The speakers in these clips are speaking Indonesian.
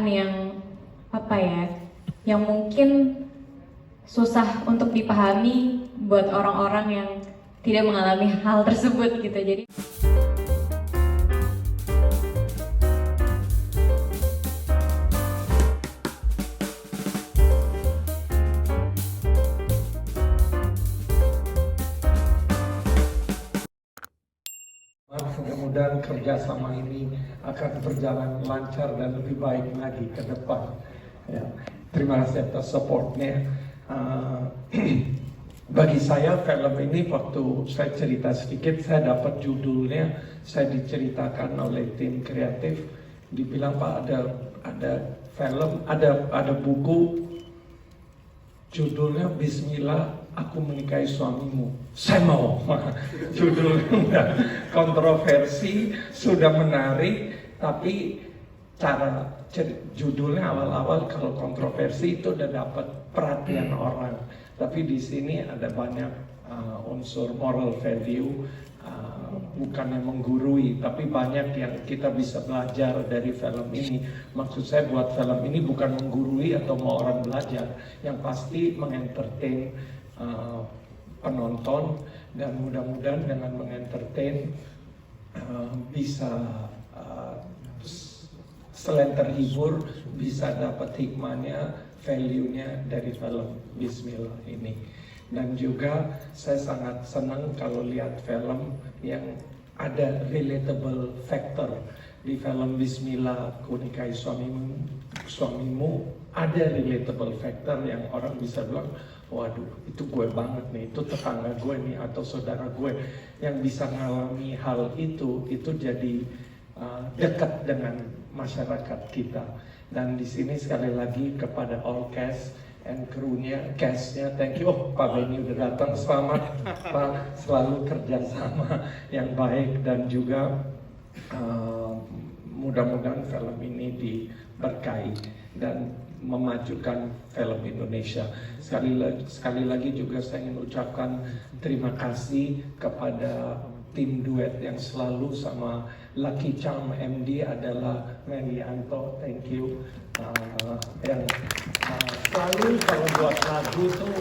yang apa ya, yang mungkin susah untuk dipahami buat orang-orang yang tidak mengalami hal tersebut gitu. Jadi mudah-mudahan kerjasama ini akan berjalan lancar dan lebih baik lagi ke depan. Ya, terima kasih atas supportnya. Bagi saya film ini, waktu saya cerita sedikit, saya dapat judulnya, saya diceritakan oleh tim kreatif, dibilang Pak ada film, ada buku judulnya Bismillah Aku Menikahi Suamimu. Saya mau. Judulnya udah kontroversi, sudah menarik, tapi cara judulnya awal-awal kalau kontroversi itu udah dapat perhatian orang. Tapi di sini ada banyak unsur moral value, bukannya menggurui, tapi banyak yang kita bisa belajar dari film ini. Maksud saya buat film ini bukan menggurui atau mau orang belajar, yang pasti mengentertain penonton, dan mudah-mudahan dengan mengentertain bisa selain terhibur, bisa dapat hikmahnya, value-nya dari film Bismillah ini. Dan juga saya sangat senang kalau lihat film yang ada relatable factor. Di film Bismillah Aku Nikahi Suamimu ada relatable factor yang orang bisa bilang, waduh itu gue banget nih, itu tetangga gue nih atau saudara gue yang bisa mengalami hal itu jadi dekat dengan masyarakat kita. Dan di sini sekali lagi kepada all cast and crew-nya, cast-nya, thank you. Oh, Pak Benny udah datang, selamat Pak, selalu kerjasama yang baik, dan juga mudah-mudahan film ini diberkahi dan memajukan film Indonesia. Sekali lagi juga saya ingin ucapkan terima kasih kepada tim duet yang selalu sama Lucky Charm MD adalah Merianto, thank you. Yang selalu kalau buat lagu tuh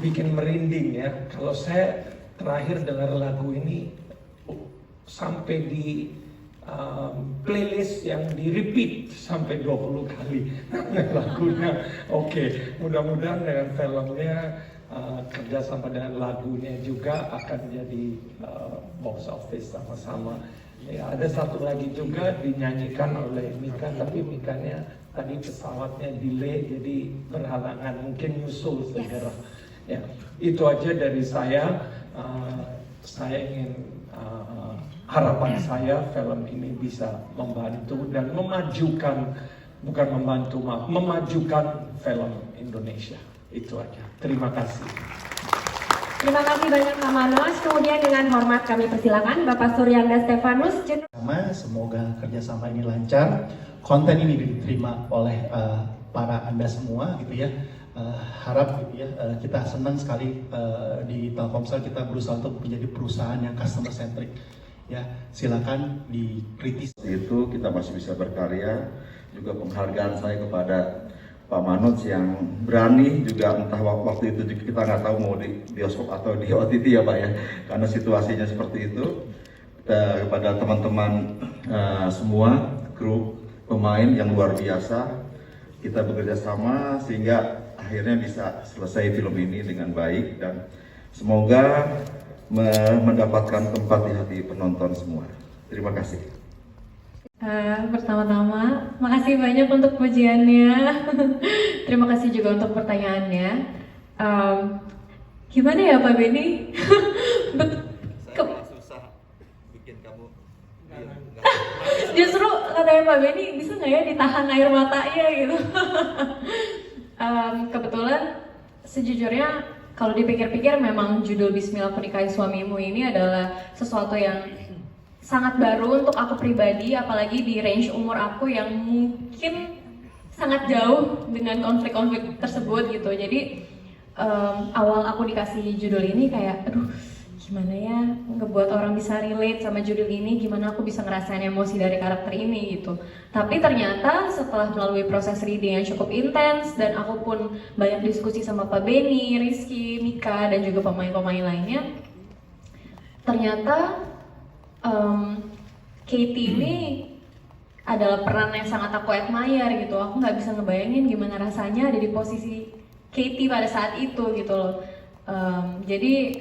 bikin merinding ya. Kalau saya terakhir dengar lagu ini sampai di playlist yang di repeat sampai 20 kali lagunya. Oke, mudah-mudahan dengan filmnya kerjasama dengan lagunya juga akan jadi box office sama-sama. Ya, ada satu lagi juga dinyanyikan oleh Mika, tapi Mikanya tadi pesawatnya delay jadi berhalangan, mungkin nyusul segera. Ya, itu aja dari saya. Saya ingin harapan saya film ini bisa membantu dan memajukan, bukan membantu, maaf, memajukan film Indonesia. Itu aja. Terima kasih. Terima kasih banyak Pak Manos. Kemudian dengan hormat kami persilakan Bapak Suryanda Stefanus. Semoga kerjasama ini lancar, konten ini diterima oleh para Anda semua gitu ya. Harap gitu ya, kita senang sekali di Telkomsel kita berusaha untuk menjadi perusahaan yang customer centric. Ya, silakan dikritis. Itu kita masih bisa berkarya. Juga penghargaan saya kepada Pak Manoj yang berani juga, entah waktu itu kita nggak tahu mau di bioskop atau di OTT ya Pak ya, karena situasinya seperti itu. Kepada teman-teman semua, kru, pemain yang luar biasa, kita bekerja sama sehingga akhirnya bisa selesai film ini dengan baik, dan semoga mendapatkan tempat di hati penonton semua. Terima kasih. Pertama-tama, makasih banyak untuk pujiannya. Terima kasih juga untuk pertanyaannya. Gimana ya Pak Benny? Susah bikin kamu. Justru katanya Pak Benny, bisa nggak ya ditahan air matanya gitu? Kebetulan sejujurnya kalau dipikir-pikir memang judul Bismillah Aku Nikahi Suamimu ini adalah sesuatu yang sangat baru untuk aku pribadi, apalagi di range umur aku yang mungkin sangat jauh dengan konflik-konflik tersebut gitu. Jadi awal aku dikasih judul ini kayak, aduh gimana ya ngebuat orang bisa relate sama judul ini, gimana aku bisa ngerasain emosi dari karakter ini gitu. Tapi ternyata setelah melalui proses reading yang cukup intens dan aku pun banyak diskusi sama Pak Benny, Rizky, Mika dan juga pemain-pemain lainnya, ternyata Katie ini adalah peran yang sangat aku admire gitu. Aku nggak bisa ngebayangin gimana rasanya ada di posisi Katie pada saat itu gitu loh. Jadi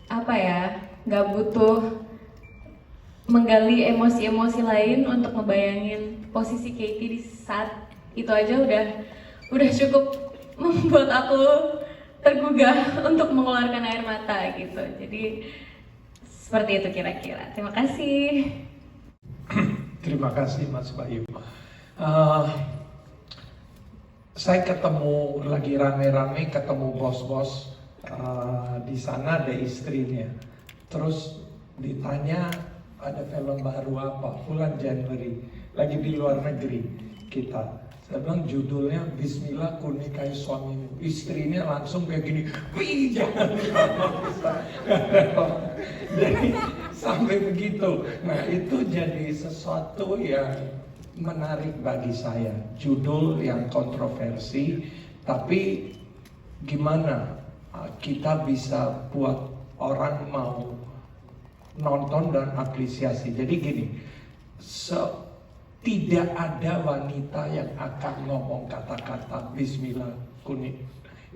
apa ya, nggak butuh menggali emosi-emosi lain untuk ngebayangin posisi Katie di saat itu aja udah cukup membuat aku tergugah untuk mengeluarkan air mata gitu. Jadi seperti itu kira-kira. Terima kasih. Terima kasih Mas Bayu. Saya ketemu lagi rame-rame, ketemu bos-bos. Di sana ada istrinya, terus ditanya ada film baru apa, bulan Januari, lagi di luar negeri kita. Saya bilang judulnya Bismillah Ku Nikahi Suamimu. Istrinya langsung kayak gini, wih jangan. Jadi sampai begitu. Nah itu jadi sesuatu yang menarik bagi saya. Judul yang kontroversi, tapi gimana kita bisa buat orang mau nonton dan apresiasi. Jadi gini, tidak ada wanita yang akan ngomong kata-kata Bismillah ku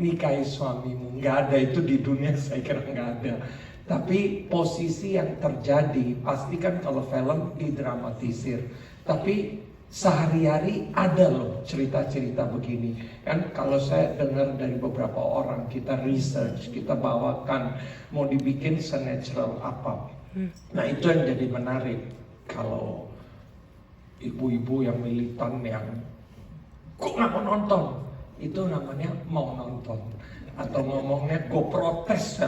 nikahi suamimu. Nggak ada itu di dunia, saya kira nggak ada. Tapi posisi yang terjadi, pasti kan kalau film didramatisir. Tapi sehari-hari ada loh cerita-cerita begini. Kan kalau saya dengar dari beberapa orang, kita research, kita bawakan, mau dibikin senatural apa. Nah itu yang jadi menarik. Kalau ibu-ibu yang militan yang kok nggak mau nonton, itu namanya mau nonton. Atau ngomongnya gue protes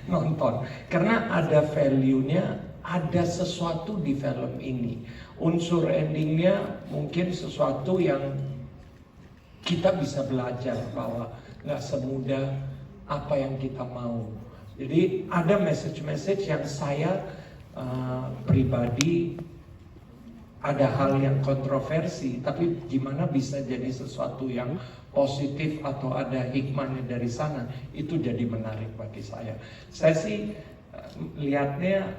nonton. Karena ada value-nya, ada sesuatu di film ini. Unsur endingnya mungkin sesuatu yang kita bisa belajar bahwa nggak semudah apa yang kita mau. Jadi ada message-message yang saya pribadi ada hal yang kontroversi, tapi gimana bisa jadi sesuatu yang positif atau ada hikmahnya dari sana, itu jadi menarik bagi saya. Saya sih lihatnya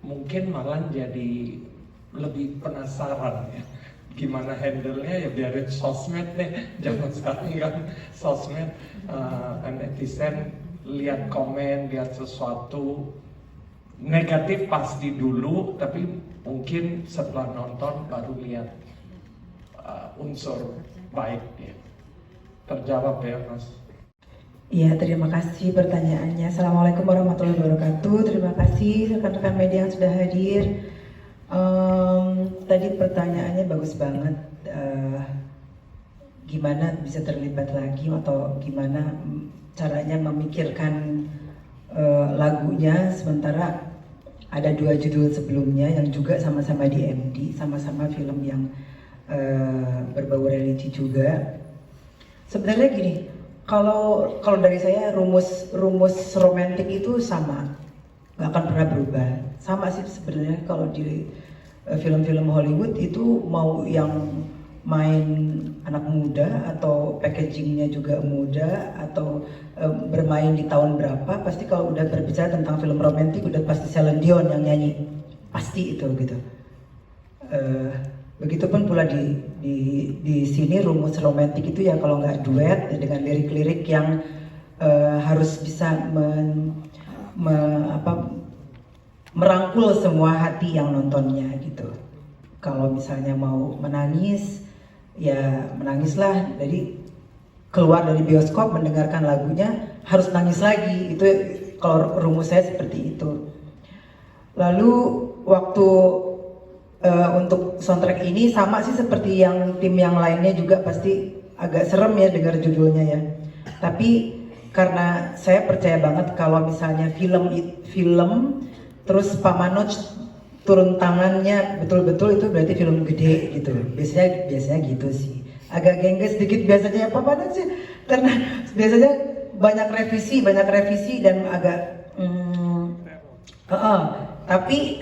mungkin malah jadi lebih penasaran ya, gimana handle-nya ya, biarin sosmed deh, jangan sekarang kan sosmed, netizen lihat komen, lihat sesuatu negatif pasti dulu, tapi mungkin setelah nonton baru lihat unsur baiknya. Terjawab ya Mas? Iya, terima kasih pertanyaannya. Assalamualaikum warahmatullahi wabarakatuh. Terima kasih rekan-rekan media yang sudah hadir. Tadi pertanyaannya bagus banget. Gimana bisa terlibat lagi atau gimana caranya memikirkan lagunya, sementara ada 2 judul sebelumnya yang juga sama-sama di MD, sama-sama film yang berbau religi juga. Sebenarnya gini, kalau dari saya rumus romantik itu sama, nggak akan pernah berubah. Sama sih sebenarnya kalau di film-film Hollywood itu mau yang main anak muda atau packagingnya juga muda atau bermain di tahun berapa, pasti kalau udah berbicara tentang film romantik udah pasti Celine Dion yang nyanyi, pasti itu gitu. Begitupun pula di sini rumus romantik itu ya kalau nggak duet ya dengan lirik-lirik yang harus bisa merangkul semua hati yang nontonnya gitu. Kalau misalnya mau menangis ya menangislah, jadi keluar dari bioskop mendengarkan lagunya harus nangis lagi, itu kalau rumus saya seperti itu. Lalu waktu untuk soundtrack ini sama sih seperti yang tim yang lainnya juga pasti agak serem ya dengar judulnya ya. Tapi karena saya percaya banget kalau misalnya film terus Pak Manoj turun tangannya betul-betul itu berarti film gede gitu. Biasanya gitu sih. Agak gengges sedikit biasanya Pak Manoj sih, karena biasanya banyak revisi dan agak Tapi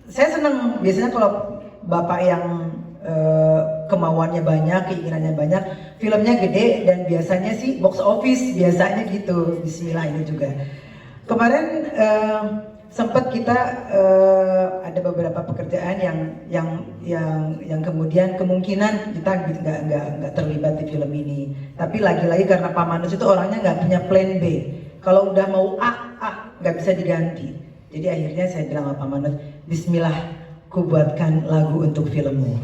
saya senang biasanya kalau bapak yang kemauannya banyak, keinginannya banyak, filmnya gede dan biasanya sih box office biasanya gitu. Bismillah ini juga. Kemarin sempat kita ada beberapa pekerjaan yang kemudian kemungkinan kita nggak terlibat di film ini. Tapi lagi-lagi karena Pak Manus itu orangnya nggak punya plan B. Kalau udah mau A nggak bisa diganti. Jadi akhirnya saya bilang sama Pak Manus, Bismillah, ku buatkan lagu untuk filmmu.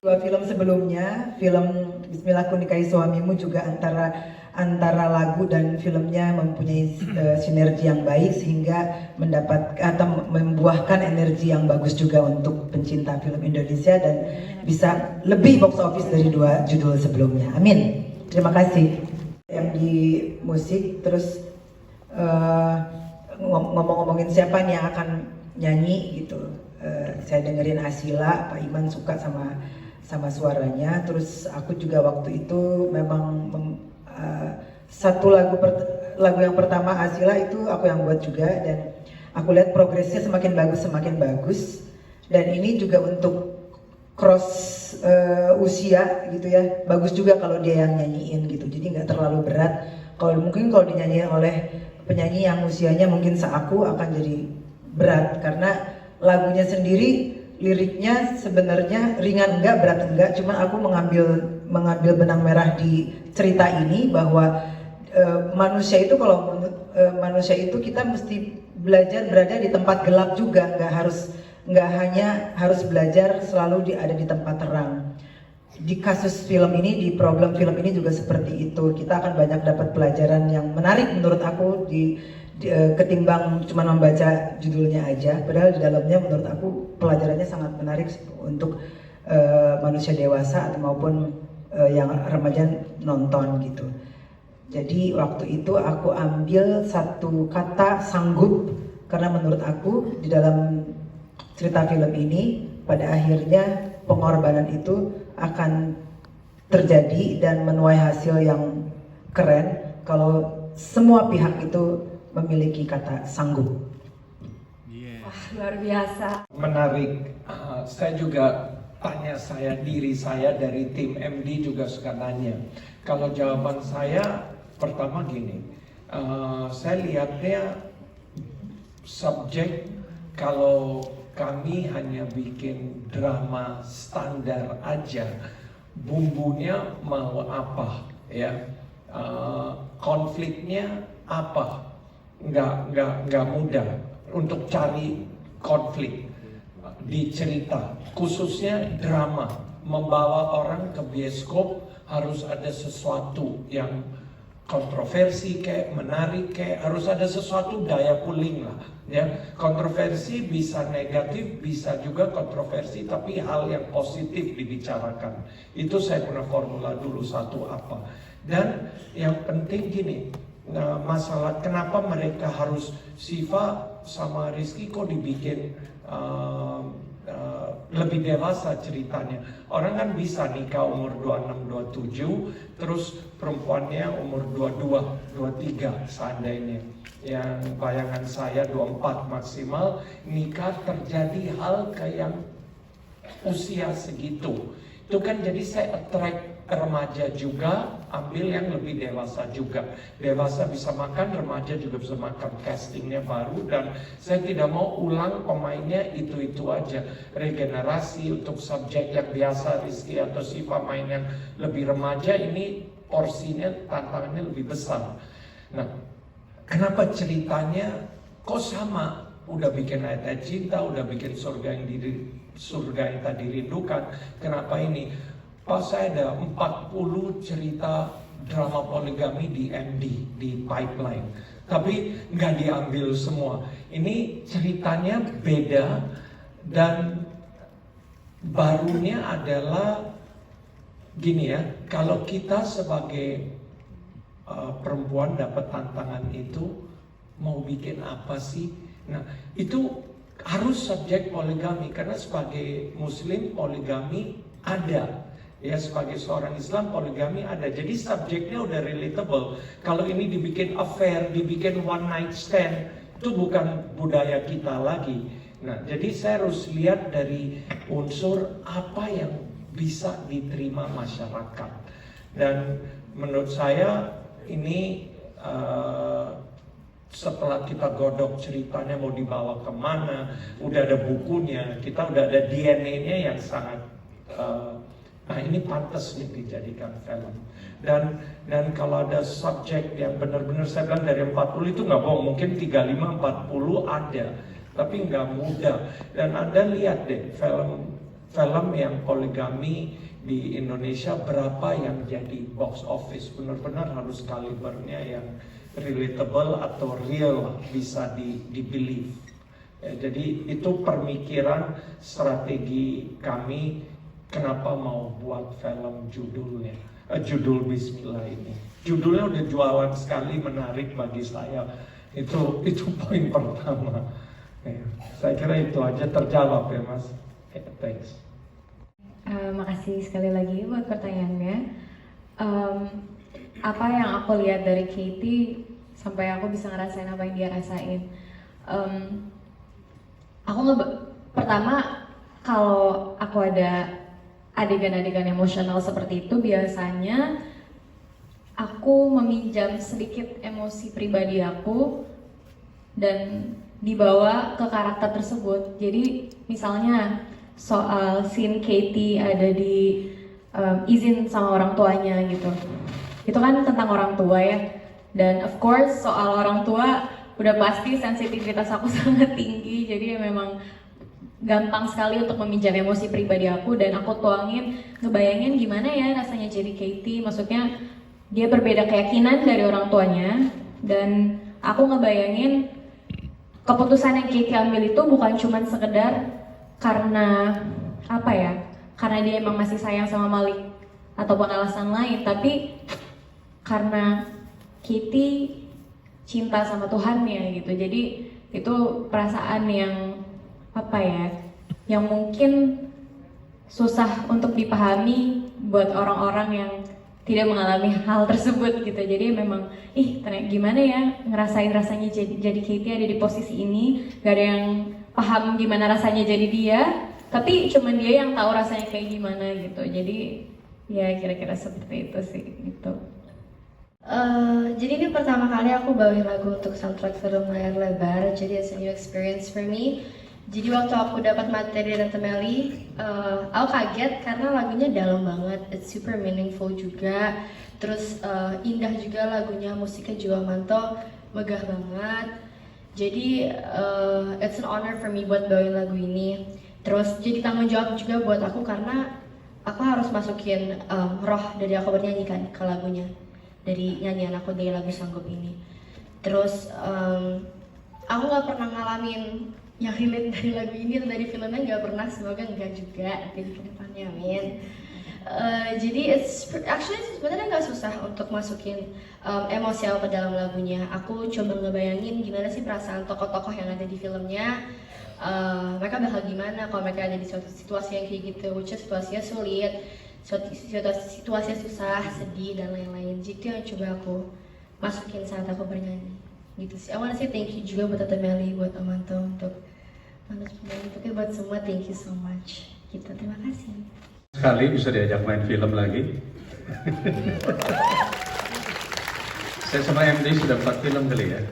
Dua film sebelumnya, film Bismillah Ku Nikahi Suamimu juga antara lagu dan filmnya mempunyai sinergi yang baik sehingga membuahkan energi yang bagus juga untuk pencinta film Indonesia dan bisa lebih box office dari dua judul sebelumnya. Amin. Terima kasih. Yang di musik terus ngomongin siapa nih yang akan nyanyi gitu. Saya dengerin Asila, Pak Iman suka sama suaranya. Terus aku juga waktu itu memang satu lagu yang pertama Asila itu aku yang buat juga dan aku lihat progresnya semakin bagus dan ini juga untuk cross usia gitu ya, bagus juga kalau dia yang nyanyiin gitu, jadi nggak terlalu berat. Kalau dinyanyiin oleh penyanyi yang usianya mungkin seaku akan jadi berat karena lagunya sendiri liriknya sebenarnya ringan enggak, berat enggak, cuma aku mengambil benang merah di cerita ini bahwa manusia itu manusia itu kita mesti belajar berada di tempat gelap juga, nggak hanya harus belajar selalu ada di tempat terang. Di kasus film ini, di problem film ini juga seperti itu. Kita akan banyak dapat pelajaran yang menarik menurut aku ketimbang cuma membaca judulnya aja. Padahal di dalamnya menurut aku pelajarannya sangat menarik untuk manusia dewasa maupun yang remaja nonton gitu. Jadi waktu itu aku ambil satu kata sanggup karena menurut aku di dalam cerita film ini pada akhirnya pengorbanan itu akan terjadi dan menuai hasil yang keren kalau semua pihak itu memiliki kata sanggup. Wah, luar biasa. Menarik. Saya juga tanya diri saya dari tim MD juga suka nanya. Kalau jawaban saya pertama gini, saya lihatnya subjek kalau kami hanya bikin drama standar aja, bumbunya mau apa ya, konfliknya apa, nggak mudah untuk cari konflik di cerita, khususnya drama, membawa orang ke bioskop harus ada sesuatu yang kontroversi kayak menarik kayak harus ada sesuatu daya puling lah ya. Kontroversi bisa negatif, bisa juga kontroversi tapi hal yang positif dibicarakan. Itu saya pernah formula dulu satu apa. Dan yang penting gini, masalah kenapa mereka harus Siva sama Rizky kok dibikin lebih dewasa ceritanya. Orang kan bisa nikah umur 26, 27, terus perempuannya umur 22, 23 seandainya. Yang bayangan saya 24 maksimal, nikah terjadi hal kayak usia segitu. Itu kan jadi saya attract remaja juga, ambil yang lebih dewasa juga. Dewasa bisa makan, remaja juga bisa makan. Castingnya baru dan saya tidak mau ulang pemainnya itu-itu aja. Regenerasi untuk subjek yang biasa Rizky atau Siva main yang lebih remaja, ini porsinya tantangannya lebih besar. Nah, kenapa ceritanya kok sama? Udah bikin ayat-ayat cinta, udah bikin surga yang tak dirindukan. Kenapa ini? Pas saya ada 40 cerita drama poligami di MD, di pipeline. Tapi nggak diambil semua. Ini ceritanya beda dan barunya adalah gini ya, kalau kita sebagai perempuan dapat tantangan itu, mau bikin apa sih? Nah, itu harus subjek poligami, karena sebagai muslim poligami ada. Ya, sebagai seorang Islam poligami ada. Jadi subjeknya udah relatable. Kalau ini dibikin affair, dibikin one night stand, itu bukan budaya kita lagi. Nah, jadi saya harus lihat dari unsur apa yang bisa diterima masyarakat. Dan menurut saya ini setelah kita godok ceritanya mau dibawa kemana, udah ada bukunya, kita udah ada DNA-nya yang sangat nah ini pantas nih dijadikan film. Dan kalau ada subjek yang benar-benar saya bilang dari 40 itu nggak bohong, mungkin 35-40 ada, tapi nggak mudah. Dan Anda lihat deh film yang poligami di Indonesia berapa yang jadi box office, benar-benar harus kalibernya yang relatable atau real, bisa di-believe. Ya, jadi itu pemikiran strategi kami kenapa mau buat film judul Bismillah ini. Judulnya udah jualan sekali, menarik bagi saya. Itu poin pertama. Ya, saya kira itu aja terjawab ya Mas. Ya, thanks. Makasih sekali lagi buat pertanyaannya. Apa yang aku lihat dari Katie sampai aku bisa ngerasain apa yang dia rasain. Pertama, kalau aku ada adegan-adegan emosional seperti itu, biasanya aku meminjam sedikit emosi pribadi aku dan dibawa ke karakter tersebut. Jadi misalnya soal scene Katie ada di izin sama orang tuanya gitu. Itu kan tentang orang tua ya. Dan of course soal orang tua udah pasti sensitivitas aku sangat tinggi. Jadi memang gampang sekali untuk meminjam emosi pribadi aku dan aku tuangin, ngebayangin gimana ya rasanya jadi Katie. Maksudnya dia berbeda keyakinan dari orang tuanya dan aku ngebayangin keputusan yang Katie ambil itu bukan cuma sekedar karena apa ya, karena dia emang masih sayang sama Malik ataupun alasan lain, tapi karena Katie cinta sama Tuhannya gitu. Jadi itu perasaan yang apa ya, yang mungkin susah untuk dipahami buat orang-orang yang tidak mengalami hal tersebut gitu. Jadi memang ternyata gimana ya ngerasain rasanya jadi Katie ada di posisi ini, gak ada yang paham gimana rasanya jadi dia, tapi cuman dia yang tahu rasanya kayak gimana gitu. Jadi ya kira-kira seperti itu sih gitu. Jadi ini pertama kali aku bawain lagu untuk soundtrack film layar lebar, jadi it's a new experience for me. Jadi waktu aku dapat materi dari Tante Meli, aku kaget karena lagunya dalam banget, it's super meaningful juga. Terus indah juga lagunya, musiknya juga mantap, megah banget. Jadi it's an honor for me buat bawain lagu ini. Terus jadi tanggung jawab juga buat aku karena aku harus masukin roh dari aku bernyanyi kan ke lagunya, dari nyanyian aku dari lagu Sanggup ini. Terus aku nggak pernah ngalamin yang relate dari lagu ini atau dari filmnya, nggak pernah, semoga enggak juga nanti di kedepannya, amin. Jadi sebenarnya nggak susah untuk masukin emosi aku ke dalam lagunya. Aku coba ngebayangin gimana sih perasaan tokoh-tokoh yang ada di filmnya, mereka bakal gimana kalau mereka ada di suatu situasi yang kayak gitu, which is situasinya sulit, situasinya susah, sedih dan lain-lain. Jadi itu yang coba aku masukin saat aku bernyanyi. Gitu sih. I wanna say thank you juga buat Tante Meli, buat Om Anto, untuk penyanyi, pokoknya buat semua thank you so much. Gitu, terima kasih. Sekali bisa diajak main film lagi. Saya sama MD sudah 4 film kali ya.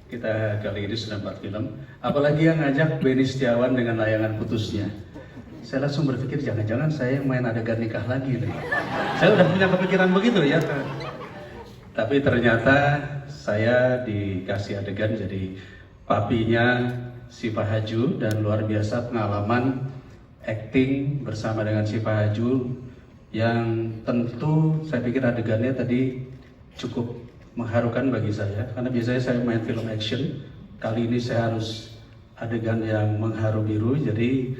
Kita kali ini sudah 4 film. Apalagi yang ngajak Benny Setiawan dengan layangan putusnya. Saya langsung berpikir jangan-jangan saya yang main adegan nikah lagi nih. Saya udah punya kepikiran begitu ya. Tapi ternyata saya dikasih adegan jadi papinya si Pak Haju dan luar biasa pengalaman acting bersama dengan si Pak Haju yang tentu saya pikir adegannya tadi cukup mengharukan bagi saya karena biasanya saya main film action, kali ini saya harus adegan yang mengharu biru, jadi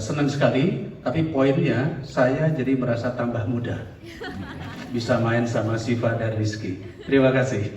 senang sekali. Tapi poinnya saya jadi merasa tambah muda bisa main sama Siva dan Rizky. Terima kasih.